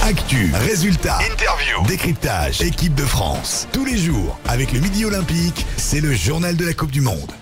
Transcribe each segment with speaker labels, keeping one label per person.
Speaker 1: Actu, résultats, interview, décryptage, équipe de France. Tous les jours, avec le Midi Olympique, c'est le journal de la Coupe du Monde.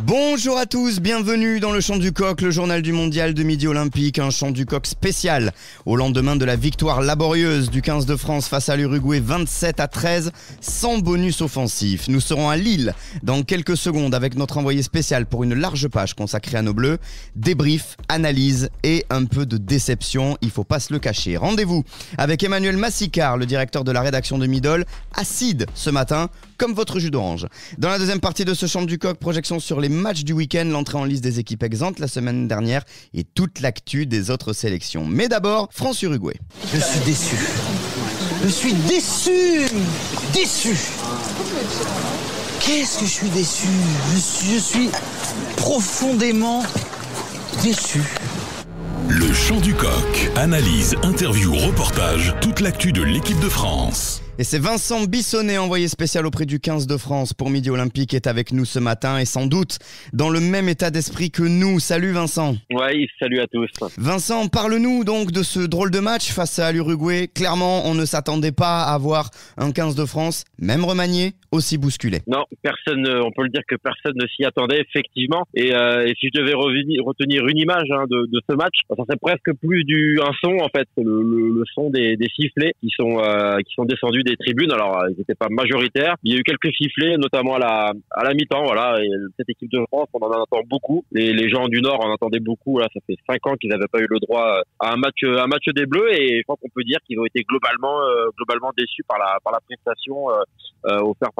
Speaker 2: Bonjour à tous, bienvenue dans le Chant du Coq, le journal du mondial de Midi Olympique, un Chant du Coq spécial au lendemain de la victoire laborieuse du 15 de France face à l'Uruguay 27-13, sans bonus offensif. Nous serons à Lille dans quelques secondes avec notre envoyé spécial pour une large page consacrée à nos Bleus, débrief, analyse et un peu de déception, il faut pas se le cacher. Rendez-vous avec Emmanuel Massicard, le directeur de la rédaction de Midol, acide ce matin, comme votre jus d'orange. Dans la deuxième partie de ce Chant du Coq, projection sur les matchs du week-end, l'entrée en liste des équipes exemptes la semaine dernière et toute l'actu des autres sélections. Mais d'abord, France-Uruguay.
Speaker 3: Je suis déçu. Je suis déçu. Déçu. Qu'est-ce que je suis déçu? Je suis profondément déçu.
Speaker 1: Le Chant du Coq. Analyse, interview, reportage, toute l'actu de l'équipe de France.
Speaker 2: Et c'est Vincent Bissonnet, envoyé spécial auprès du 15 de France pour Midi Olympique, est avec nous ce matin et sans doute dans le même état d'esprit que nous. Salut Vincent.
Speaker 4: Oui, salut à tous.
Speaker 2: Vincent, parle-nous donc de ce drôle de match face à l'Uruguay. Clairement, on ne s'attendait pas à voir un 15 de France, même remanié, aussi bousculé.
Speaker 4: Non, personne, on peut le dire que personne ne s'y attendait, effectivement. Et si je devais retenir une image de ce match, ça serait presque plus un son, en fait, le son des sifflets qui sont descendus des tribunes. Alors, ils n'étaient pas majoritaires. Il y a eu quelques sifflets, notamment à la mi-temps. Voilà. Et cette équipe de France, on en attend beaucoup. Les gens du Nord en attendaient beaucoup. Là, ça fait 5 ans qu'ils n'avaient pas eu le droit à un match des Bleus. Et je crois qu'on peut dire qu'ils ont été globalement déçus par la prestation offerte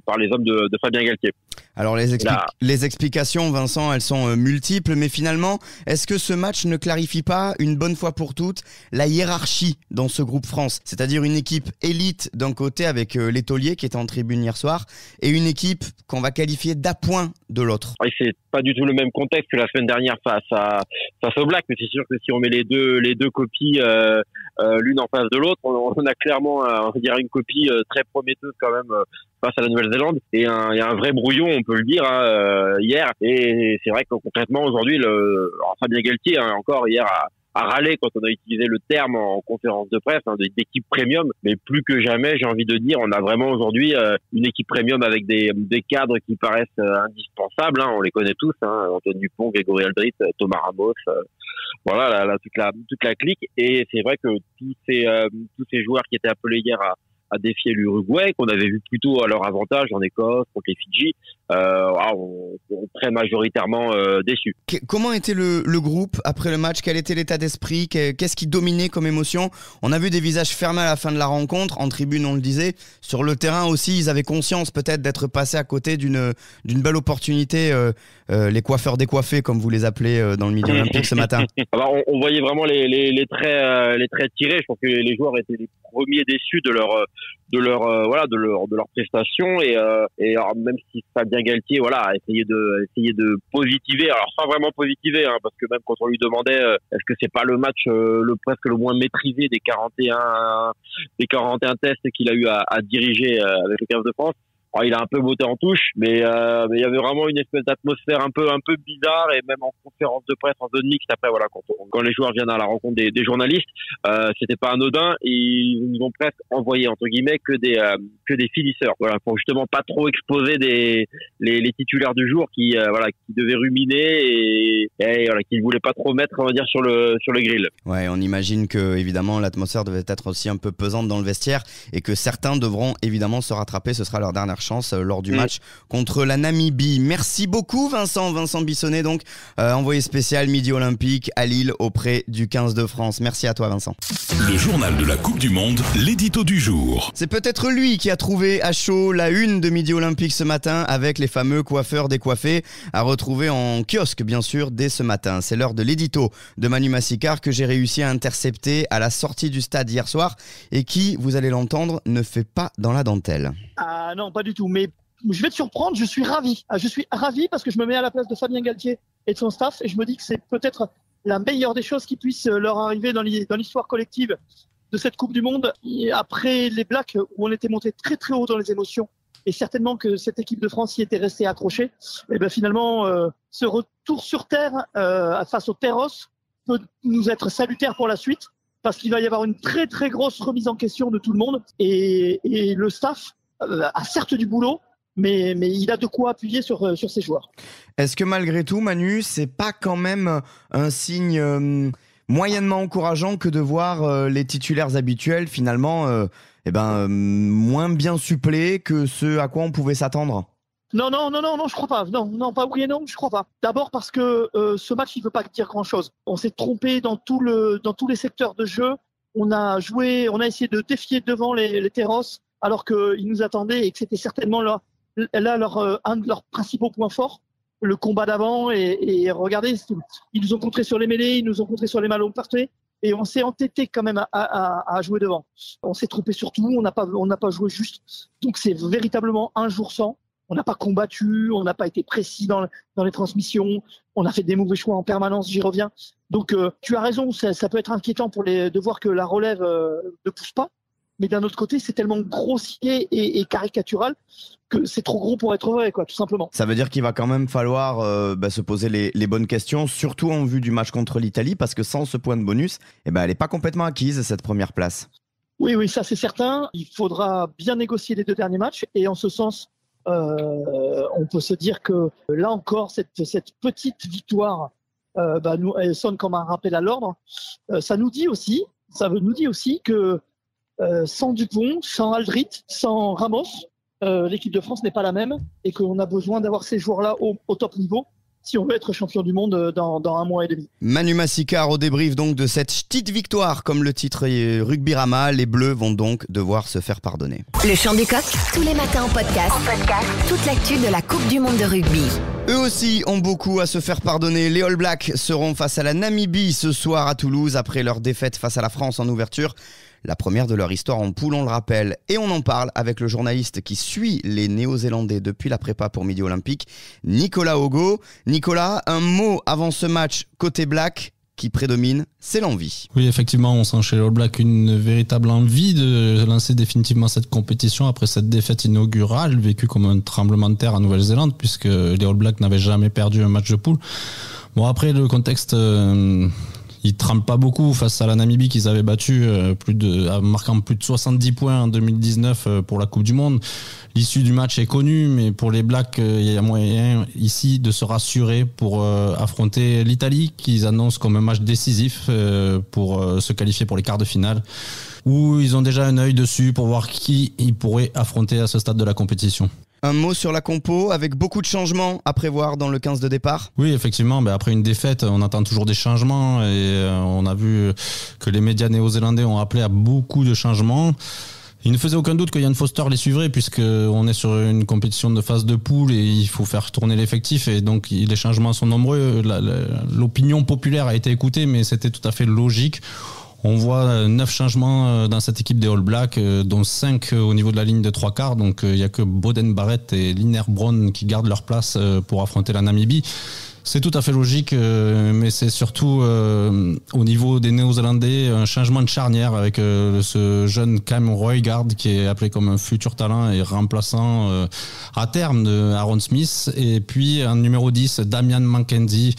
Speaker 4: par les hommes de Fabien Galtier.
Speaker 2: Alors les explications, Vincent, elles sont multiples, mais finalement, est-ce que ce match ne clarifie pas une bonne fois pour toutes la hiérarchie dans ce groupe France? C'est-à-dire une équipe élite d'un côté avec les tauliers qui étaient en tribune hier soir et une équipe qu'on va qualifier d'appoint de l'autre.
Speaker 4: Oui, c'est pas du tout le même contexte que la semaine dernière face aux Blacks, mais c'est sûr que si on met les deux copies l'une en face de l'autre, on a clairement on dirait une copie très prometteuse quand même face à la Nouvelle-Zélande, et il y a un vrai brouillon, on peut le dire, hier. Et c'est vrai que concrètement aujourd'hui, Fabien Galtier encore hier a râlé quand on a utilisé le terme en conférence de presse d'équipe premium, mais plus que jamais, j'ai envie de dire, on a vraiment aujourd'hui une équipe premium avec des cadres qui paraissent indispensables. On les connaît tous, Antoine Dupont, Grégory Aldrit, Thomas Ramos. Voilà, toute la clique. Et c'est vrai que tous ces joueurs qui étaient appelés hier à défier l'Uruguay, qu'on avait vu plutôt à leur avantage en Écosse, contre les Fidji, on très majoritairement déçus.
Speaker 2: Comment était le groupe après le match? Quel était l'état d'esprit? Qu'est-ce qui dominait comme émotion? On a vu des visages fermés à la fin de la rencontre, en tribune on le disait, sur le terrain aussi, ils avaient conscience peut-être d'être passés à côté d'une belle opportunité, les coiffeurs décoiffés comme vous les appelez dans le Midi Olympique ce matin.
Speaker 4: Alors on voyait vraiment les traits tirés. Je pense que les joueurs étaient les premiers déçus de leur prestation, et alors, même si Fabien Galtier a essayé de positiver, alors sans vraiment positiver, parce que même quand on lui demandait est-ce que c'est pas le match presque le moins maîtrisé des 41 tests qu'il a eu à diriger avec le 15 de France. Alors, il a un peu botté en touche, mais il y avait vraiment une espèce d'atmosphère un peu bizarre, et même en conférence de presse en zone mixte après, quand les joueurs viennent à la rencontre des journalistes, c'était pas anodin, et ils nous ont presque envoyé entre guillemets que des finisseurs, pour justement pas trop exposer les titulaires du jour qui devaient ruminer et qui ne voulaient pas trop mettre, on va dire, sur le grill.
Speaker 2: Ouais, on imagine que évidemment l'atmosphère devait être aussi un peu pesante dans le vestiaire et que certains devront évidemment se rattraper. Ce sera leur dernière chance lors du match contre la Namibie. Merci beaucoup Vincent Bissonnet, donc envoyé spécial Midi Olympique à Lille auprès du 15 de France. Merci à toi Vincent.
Speaker 1: Le journal de la Coupe du Monde, l'édito du jour.
Speaker 2: C'est peut-être lui qui a trouvé à chaud la une de Midi Olympique ce matin avec les fameux coiffeurs décoiffés à retrouver en kiosque bien sûr dès ce matin. C'est l'heure de l'édito de Manu Massicard que j'ai réussi à intercepter à la sortie du stade hier soir et qui, vous allez l'entendre, ne fait pas dans la dentelle.
Speaker 5: Ah non, pas du tout, mais je vais te surprendre, je suis ravi. Je suis ravi parce que je me mets à la place de Fabien Galtier et de son staff, et je me dis que c'est peut-être la meilleure des choses qui puisse leur arriver dans l'histoire collective de cette Coupe du Monde. Et après les Blacks, où on était monté très très haut dans les émotions, et certainement que cette équipe de France y était restée accrochée, et ben finalement, ce retour sur terre face aux Terros peut nous être salutaire pour la suite, parce qu'il va y avoir une très très grosse remise en question de tout le monde et le staff a certes du boulot, mais il a de quoi appuyer sur ses joueurs.
Speaker 2: Est-ce que malgré tout, Manu, c'est pas quand même un signe moyennement encourageant que de voir les titulaires habituels finalement moins bien suppléés que ce à quoi on pouvait s'attendre?
Speaker 5: Non, je crois pas. Non, pas oui et non, je crois pas. D'abord parce que ce match, il veut pas dire grand-chose. On s'est trompé dans tous les secteurs de jeu. On a essayé de défier devant les terros, alors qu'ils nous attendaient et que c'était certainement un de leurs principaux points forts, le combat d'avant. Et regardez, ils nous ont contrés sur les mêlées, ils nous ont contrés sur les ballons parfaits. Et on s'est entêté quand même à jouer devant. On s'est trompé sur tout, on n'a pas joué juste. Donc c'est véritablement un jour sans. On n'a pas combattu, on n'a pas été précis dans les transmissions, on a fait des mauvais choix en permanence, j'y reviens. Donc tu as raison, ça peut être inquiétant de voir que la relève ne pousse pas. Mais d'un autre côté, c'est tellement grossier et caricatural que c'est trop gros pour être vrai, quoi, tout simplement.
Speaker 2: Ça veut dire qu'il va quand même falloir se poser les bonnes questions, surtout en vue du match contre l'Italie, parce que sans ce point de bonus, elle n'est pas complètement acquise, cette première place.
Speaker 5: Oui, ça c'est certain. Il faudra bien négocier les 2 derniers matchs. Et en ce sens, on peut se dire que là encore, cette petite victoire elle sonne comme un rappel à l'ordre. Ça nous dit aussi que sans Dupont, sans Aldrit, sans Ramos, l'équipe de France n'est pas la même et qu'on a besoin d'avoir ces joueurs-là au top niveau si on veut être champion du monde dans 1 mois et demi.
Speaker 2: Manu Massicard au débrief donc de cette petite victoire, comme le titre Rugbyrama. Les Bleus vont donc devoir se faire pardonner.
Speaker 6: Le Chant du Coq, tous les matins en podcast. Toute l'actu de la Coupe du Monde de rugby.
Speaker 2: Eux aussi ont beaucoup à se faire pardonner. Les All Blacks seront face à la Namibie ce soir à Toulouse après leur défaite face à la France en ouverture. La première de leur histoire en poule, on le rappelle. Et on en parle avec le journaliste qui suit les Néo-Zélandais depuis la prépa pour Midi Olympique, Nicolas Ogo. Nicolas, un mot avant ce match côté Black qui prédomine, c'est l'envie.
Speaker 7: Oui, effectivement, on sent chez les All Blacks une véritable envie de lancer définitivement cette compétition après cette défaite inaugurale vécue comme un tremblement de terre en Nouvelle-Zélande, puisque les All Blacks n'avaient jamais perdu un match de poule. Bon, après, le contexte... Ils tremblent pas beaucoup face à la Namibie qu'ils avaient battu marquant plus de 70 points en 2019 pour la Coupe du Monde. L'issue du match est connue, mais pour les Blacks, il y a moyen ici de se rassurer pour affronter l'Italie, qu'ils annoncent comme un match décisif pour se qualifier pour les quarts de finale, où ils ont déjà un œil dessus pour voir qui ils pourraient affronter à ce stade de la compétition.
Speaker 2: Un mot sur la compo, avec beaucoup de changements à prévoir dans le 15 de départ.
Speaker 7: Oui, effectivement, après une défaite, on attend toujours des changements et on a vu que les médias néo-zélandais ont appelé à beaucoup de changements. Il ne faisait aucun doute que Ian Foster les suivrait, puisqu'on est sur une compétition de phase de poule et il faut faire tourner l'effectif, et donc les changements sont nombreux. L'opinion populaire a été écoutée, mais c'était tout à fait logique. On voit 9 changements dans cette équipe des All Blacks, dont 5 au niveau de la ligne de 3 quarts. Donc il n'y a que Boden Barrett et Liner Brown qui gardent leur place pour affronter la Namibie. C'est tout à fait logique, mais c'est surtout au niveau des Néo-Zélandais un changement de charnière avec ce jeune Cam Roygaard qui est appelé comme un futur talent et remplaçant à terme de Aaron Smith. Et puis en numéro 10, Damian McKenzie,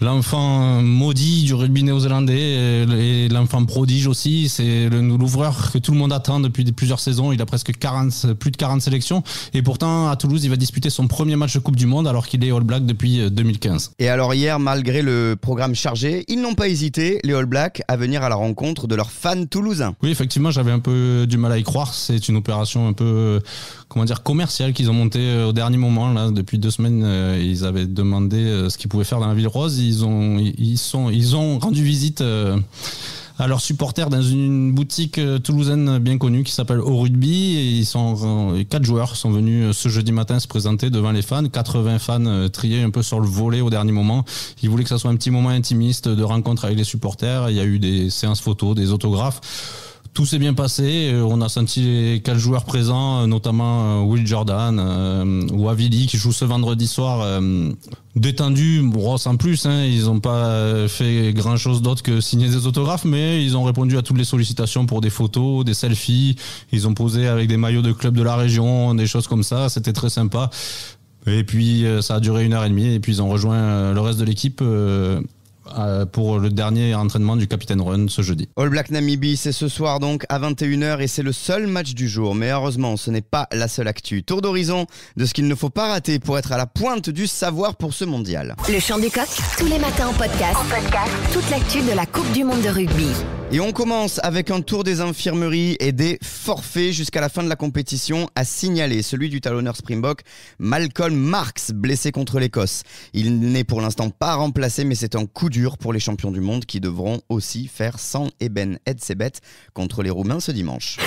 Speaker 7: l'enfant maudit du rugby néo-zélandais et l'enfant prodige aussi. C'est l'ouvreur que tout le monde attend depuis plusieurs saisons. Il a presque plus de 40 sélections. Et pourtant, à Toulouse, il va disputer son premier match de Coupe du Monde alors qu'il est All Black depuis 2015.
Speaker 2: Et alors hier, malgré le programme chargé, ils n'ont pas hésité, les All Blacks, à venir à la rencontre de leurs fans toulousains.
Speaker 7: Oui, effectivement, j'avais un peu du mal à y croire. C'est une opération un peu... commercial qu'ils ont monté au dernier moment. Là, depuis 2 semaines, ils avaient demandé ce qu'ils pouvaient faire dans la Ville Rose. Ils ont rendu visite à leurs supporters dans une boutique toulousaine bien connue qui s'appelle Au Rugby. Et 4 joueurs sont venus ce jeudi matin se présenter devant les fans. 80 fans triés un peu sur le volet au dernier moment. Ils voulaient que ça soit un petit moment intimiste de rencontre avec les supporters. Il y a eu des séances photos, des autographes. Tout s'est bien passé. On a senti les 4 joueurs présents, notamment Will Jordan ou Avili qui joue ce vendredi soir, détendu, sans plus. Ils n'ont pas fait grand chose d'autre que signer des autographes, mais ils ont répondu à toutes les sollicitations pour des photos, des selfies. Ils ont posé avec des maillots de clubs de la région, des choses comme ça. C'était très sympa. Et puis ça a duré 1h30 et puis ils ont rejoint le reste de l'équipe pour le dernier entraînement du Captain Run ce jeudi.
Speaker 2: All Black Namibie, c'est ce soir donc à 21h et c'est le seul match du jour. Mais heureusement, ce n'est pas la seule actu. Tour d'horizon de ce qu'il ne faut pas rater pour être à la pointe du savoir pour ce mondial.
Speaker 6: Le Chant du Coq, tous les matins en podcast. Toute l'actu de la Coupe du Monde de rugby.
Speaker 2: Et on commence avec un tour des infirmeries et des forfaits jusqu'à la fin de la compétition à signaler. Celui du talonneur Springbok, Malcolm Marx, blessé contre l'Écosse. Il n'est pour l'instant pas remplacé, mais c'est un coup dur pour les champions du monde qui devront aussi faire sans Eben Etzebeth contre les Roumains ce dimanche.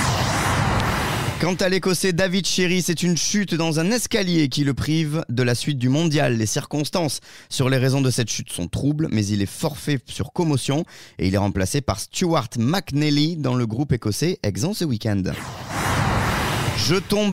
Speaker 2: Quant à l'Écossais David Cherry, c'est une chute dans un escalier qui le prive de la suite du mondial. Les circonstances sur les raisons de cette chute sont troubles, mais il est forfait sur commotion et il est remplacé par Stuart McNally dans le groupe écossais exempt ce week-end. Je tombe